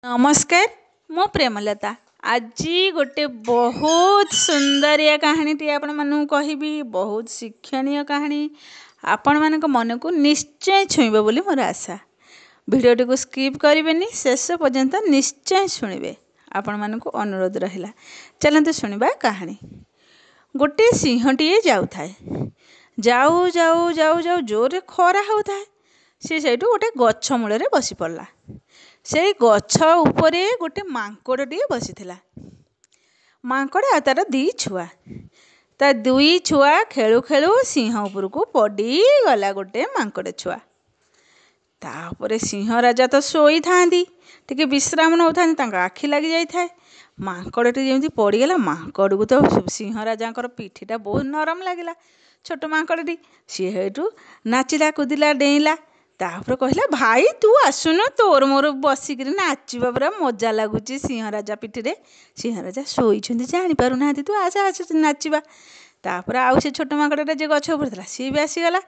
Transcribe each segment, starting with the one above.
नमस्कार मो प्रेमलता आज गोटे बहुत सुंदरिया कहानीटी आपण मानू कहबी बहुत शिक्षणीय कहानी आपण मानक मन को निश्चय छुईब बोली मोर आशा। भिडियोटी को स्किप करेंगे शेष पर्यंत निश्चय शुणिबे आपण मानक अनुरोध रहिला। चलते शुणिबा कहानी। गोटे सिंहटीए जाऊथाए जाऊ जाऊ जाऊ जाऊ जोरे खरा होता सी सेठू गोटे गछ मूल बसी पड़ला। से गछ उपरे गोटे माଙ୍କड़टिए बसीथिला। माଙ୍କड़ आ तार दी छुआ ता दुई छुआ खेलु खेलु सिंह उपर को पड़ी गला गोटे माଙ୍କड़ छुआ। तापर सिंह राजा तो शोई थांदी टिके विश्राम नौ आखि लगी जाए। माଙ୍କड़टी जमी पड़गला माଙ୍କड़ को तो सिंह राजा पिठीटा बहुत नरम लगे। छोट माଙ୍କड़टी सी हेठू नाचिला कूदिला डेईला। तापर कहला भाई तू आसुन तोर मोर बसिक नाचवा पूरा मजा लगुच सिंह राजा पिठी। सिंह राजा शोई जानी पार ना तू आस आस नाचवा। तापर आउ से छोट माଙ୍କड़टा जे गछ उपर था सी भी आसीगला।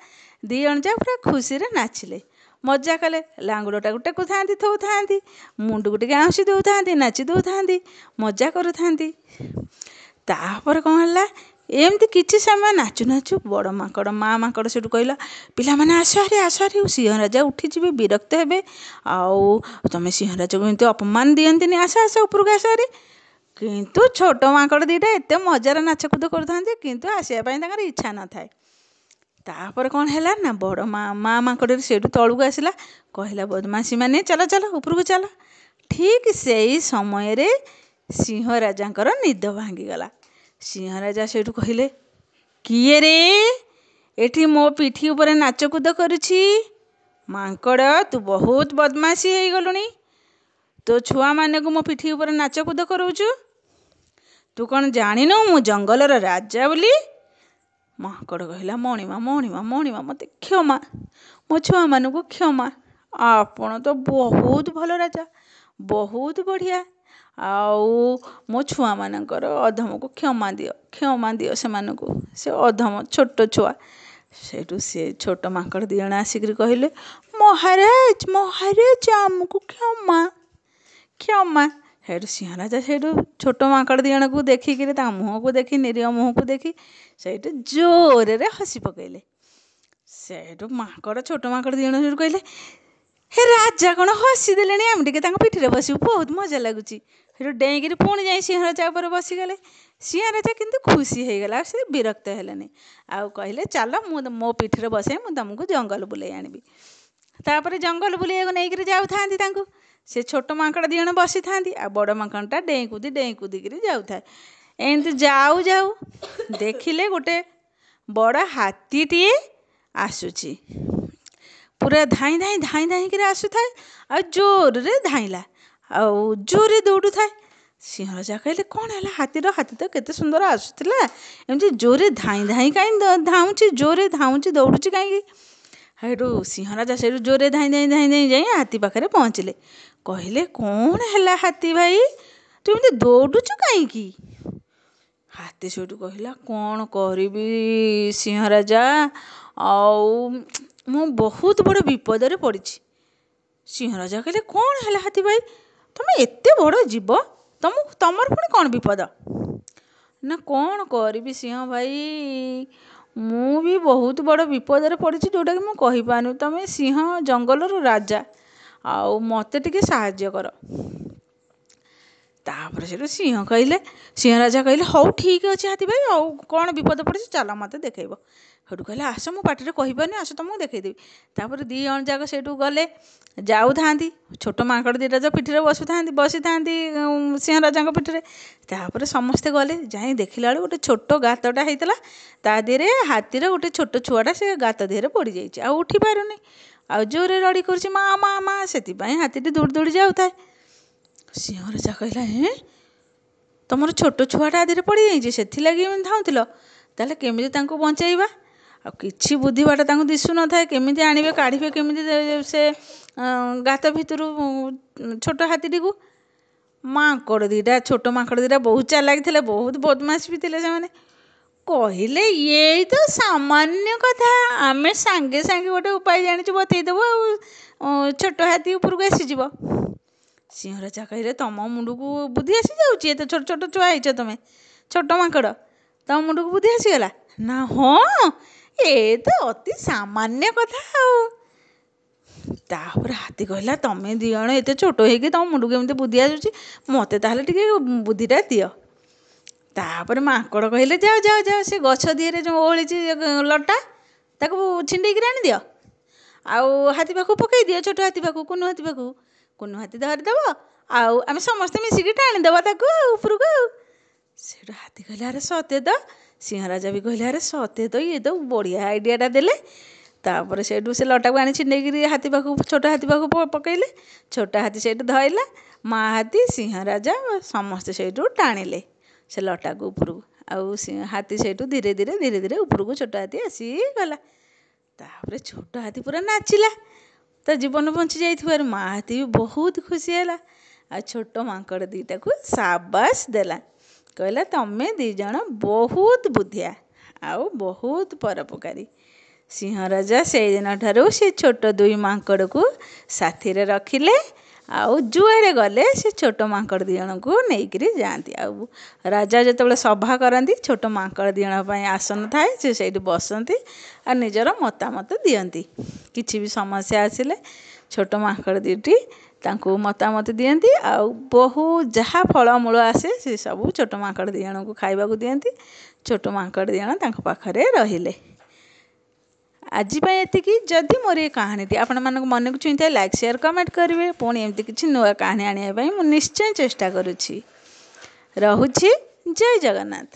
दी जण जा पूरा खुशी नाचिले मजा कले। लांगुड़टा टेकु था थौ था मुंड को टे आउसी दौ था नाची दौ था मजा करू था। तापर कौन है एमती किसी समय नाचु नाचु बड़ माकड़ माँ माकड़ से कहला पिला माने आसरे आसरे सिंह राजा उठी जी विरक्त हे आउ तुम सिंह राजा को एमती अपमान दियंती आस आस उपरक आसरे। किंतु छोट माकड़ दीटा एत मजार नाचकूद कर किंतु आसवाई इच्छा न थाए। तापर कौन है ना बड़ माँ माकड़ से तलू आसला कहला बदमाशी माने चल चल उपरक चल। ठीक से समय सिंह राजा निद भांगीगला। सिंह राजा से कहले किए रे एठी मो पिठी ऊपर नाचकूद करुछि। मांकड़ तू बहुत बदमाशी हो गलुनी तो छुआ माने को मो पिठी ऊपर नाचकूद कराउछु। तू कौन जानिनु मु जंगलर राजा बोली। मांकड़ कहला मणिमा मणिमा मणिमा मते क्षमा मो छुआ मान को क्षमा। आपण तो बहुत भल राजा बहुत बढ़िया आउ मो छुआ मानकर अधम को क्षमा दियो से अधम छोट छुआ। सेठू से छोट माकड़ दी जण आसिक कहले महाराज महाराज आमको क्षमा क्षमा। हेठू सिंह राजा सेठू छोट माकड़ दी जण को देखिक मुँह को देखी निरीह मुँह को देखी सेठू जोर रे हसी पकेले। सेठू माकड़ छोट माकड़ दी जण कहले हे राजा कौन हसी देले आम टे पिठी बस बहुत मजा लगुच। डेईकि पुणी जा सिंह राजा उपर बसीगले। सिंह राजा किंतु खुशी हो गला से विरक्त हेलेनी आउ कहले चल मो पिठी बसे मु तुमको जंगल बुले आनबी। तापर जंगल बुले नहीं जाऊ था से छोट माकड़ दी जण बसी था आ बड़ माकड़टा डेई कूदी जाऊ था। एमती जाऊ जाऊ देखिले गोटे बड़ हाथीटीए आसुची पूरा धाई धाई धाई धाई कर आसुए आ जोर रे धाइला आउ जोरे दौड़ू था। सिंह राजा कहले कौन है हाथी तो केते सुंदर आसुला एमती जोरे धाई धाई कहीं धाऊँच जोरे धाऊँच दौड़ुची कहीं। हेठू सिंह राजा से जोरे धाई धाई धाई धाई जाए हाथी पाखे पहुँचले। कहले कौन है हाथी भाई तू एमती दौड़ुच कहीं। हाथी से कहला कौन करी सिंह राजा आउ मु बहुत बड़ विपद पड़ी। सिंह राजा कहले कौन है हाथी भाई तुम एत बड़ जीव तमर पुणी कौन विपद ना कौन करी सिंह भाई मु भी बहुत बड़ विपद पड़ी जोटा कि मुझे कहीपार तुम सिंह जंगलर राजा आउ मत टिके साहाय्य कर। तापर से सिंह राजा कहले हौ ठीक अच्छे हाथी भाई आउ कौन विपद पड़ी चल मत देखब। सेठू कहले आस मो पाटे कहीपार आस तुमको देखदेवी। तापर दी जण जाक से गले जाऊ था छोट माकड़ दीटा जो पिठी बसी था सिंह राजा पिठी। तापर समस्ते गले जाए देखला बेलू गोटे छोट गातटा होता ता देहरे हाथीर गोटे छोट छुआटा से गात देहरे पड़ जाए उठी पारुनी आ जोरे रड़ी कर माँ माँ माँ से हाथीटी दौड़ी दौड़ी जाऊ था। सिंह राजा कहला हे तुम छोट छुआटा देहरे पड़ जाइए से लगी धाउल ताले केमी बचाइबा आ किछि बुद्धि बाट दिशु न था केमी आणवे काढ़े केमी से गात भितर छोट हाथीटी को। माकड़ दीटा छोट माकड़ दीटा बहुत चालाक थे बहुत बदमाश भी थे से कहले ये तो सामान्य कथा आम सांगे सांगे गोटे उपाय जानी बतईदेव छोट हाथी उपरको आसीज। ସିଂହ ରାଜା କହିଲେ ତମ ମୁଣ୍ଡକୁ ବୁଦ୍ଧି ଆସିଯାଉଛି, ଏତେ ଛୋଟ ଛୋଟ ଛୁଆ ହେଇଛ ତମେ, ଛୋଟ ମାଙ୍କଡ଼, ତମ ମୁଣ୍ଡକୁ ବୁଦ୍ଧି ଆସିଗଲା ନା? ହଁ, ଏ ତ ଅତି ସାମାନ୍ୟ କଥା ଆଉ। ତାପରେ ହାତୀ କହିଲା ତମେ ଦୁଇ ଜଣ ଏତେ ଛୋଟ ହେଇକି ତମ ମୁଣ୍ଡକୁ ଏମିତି ବୁଦ୍ଧି ଆସୁଛି, ମୋତେ ତାହେଲେ ଟିକେ ବୁଦ୍ଧିଟା ଦିଅ। ତାପରେ ମାଙ୍କଡ଼ କହିଲେ ଯାଅ ଯାଅ ଯାଅ, ସେ ଗଛ ଦିହରେ ଯେଉଁ ଓହଳିଛି ଲଟା ତାକୁ ଛିଣ୍ଡେଇକିରି ଆଣିଦିଅ, ଆଉ ହାତୀ ପାଖକୁ ପକାଇ ଦିଅ, ଛୋଟ ହାତୀ ପାଖକୁ, କୁନୁ ହାତୀ ପାଖକୁ। କୁନୁ ହାତୀ ଧରିଦେବ, ଆଉ ଆମେ ସମସ୍ତେ ମିଶିକି ଟାଣିଦେବା ତାକୁ ଆଉ ଉପରକୁ ଆଉ। ସେଇଠୁ ହାତୀ କହିଲେ ଆରେ ସତେ ତ। ସିଂହ ରାଜା ବି କହିଲେ ଆରେ ସତେ ତ, ଇଏ ତ ବଢ଼ିଆ ଆଇଡ଼ିଆଟା ଦେଲେ। ତାପରେ ସେଇଠୁ ସେ ଲଟାକୁ ଆଣି ଛିଣ୍ଡେଇକିରି ହାତୀ ପାଖକୁ, ଛୋଟ ହାତୀ ପାଖକୁ ପକାଇଲେ। ଛୋଟ ହାତୀ ସେଇଠୁ ଧଇଲା, ମା ହାତୀ, ସିଂହ ରାଜା ସମସ୍ତେ ସେଇଠୁ ଟାଣିଲେ ସେ ଲଟାକୁ ଉପରକୁ। ଆଉ ହାତୀ ସେଇଠୁ ଧୀରେ ଧୀରେ ଧୀରେ ଧୀରେ ଉପରକୁ ଛୋଟ ହାତୀ ଆସିଗଲା। ତାପରେ ଛୋଟ ହାତୀ ପୁରା ନାଚିଲା, ତା ଜୀବନ ବଞ୍ଚି ଯାଇଥିବାରୁ। ମା ହାତୀ ବି ବହୁତ ଖୁସି ହେଲା, ଆଉ ଛୋଟ ମାଙ୍କଡ଼ ଦୁଇଟାକୁ ସାବାସ ଦେଲା, କହିଲା ତମେ ଦୁଇ ଜଣ ବହୁତ ବୁଦ୍ଧିଆ ଆଉ ବହୁତ ପରୋପକାରୀ। ସିଂହ ରାଜା ସେଇଦିନ ଠାରୁ ସେ ଛୋଟ ଦୁଇ ମାଙ୍କଡ଼କୁ ସାଥିରେ ରଖିଲେ, ଆଉ ଯୁଆଡ଼େ ଗଲେ ସେ ଛୋଟ ମାଙ୍କଡ଼ ଦୁଇ ଜଣଙ୍କୁ ନେଇକରି ଯାଆନ୍ତି। ଆଉ ରାଜା ଯେତେବେଳେ ସଭା କରନ୍ତି, ଛୋଟ ମାଙ୍କଡ଼ ଦୁଇ ଜଣଙ୍କ ପାଇଁ ଆସନ ଥାଏ, ସେ ସେଇଠି ବସନ୍ତି ଆଉ ନିଜର ମତାମତ ଦିଅନ୍ତି। କିଛି ବି ସମସ୍ୟା ଆସିଲେ ଛୋଟ ମାଙ୍କଡ଼ ଦୁଇଟି ତାଙ୍କୁ ମତାମତ ଦିଅନ୍ତି, ଆଉ ବହୁ ଯାହା ଫଳମୂଳ ଆସେ ସେ ସବୁ ଛୋଟ ମାଙ୍କଡ଼ ଦୁଇ ଜଣଙ୍କୁ ଖାଇବାକୁ ଦିଅନ୍ତି। ଛୋଟ ମାଙ୍କଡ଼ ଦୁଇ ଜଣ ତାଙ୍କ ପାଖରେ ରହିଲେ। ଆଜି ପାଇଁ ଏତିକି। ଯଦି ମୋର ଏ କାହାଣୀଟି ଆପଣମାନଙ୍କ ମନକୁ ଛୁଇଁଥାଏ, ଲାଇକ୍, ସେୟାର, କମେଣ୍ଟ କରିବେ। ପୁଣି ଏମିତି କିଛି ନୂଆ କାହାଣୀ ଆଣିବା ପାଇଁ ମୁଁ ନିଶ୍ଚୟ ଚେଷ୍ଟା କରୁଛି। ରହୁଛି। ଜୟ ଜଗନ୍ନାଥ।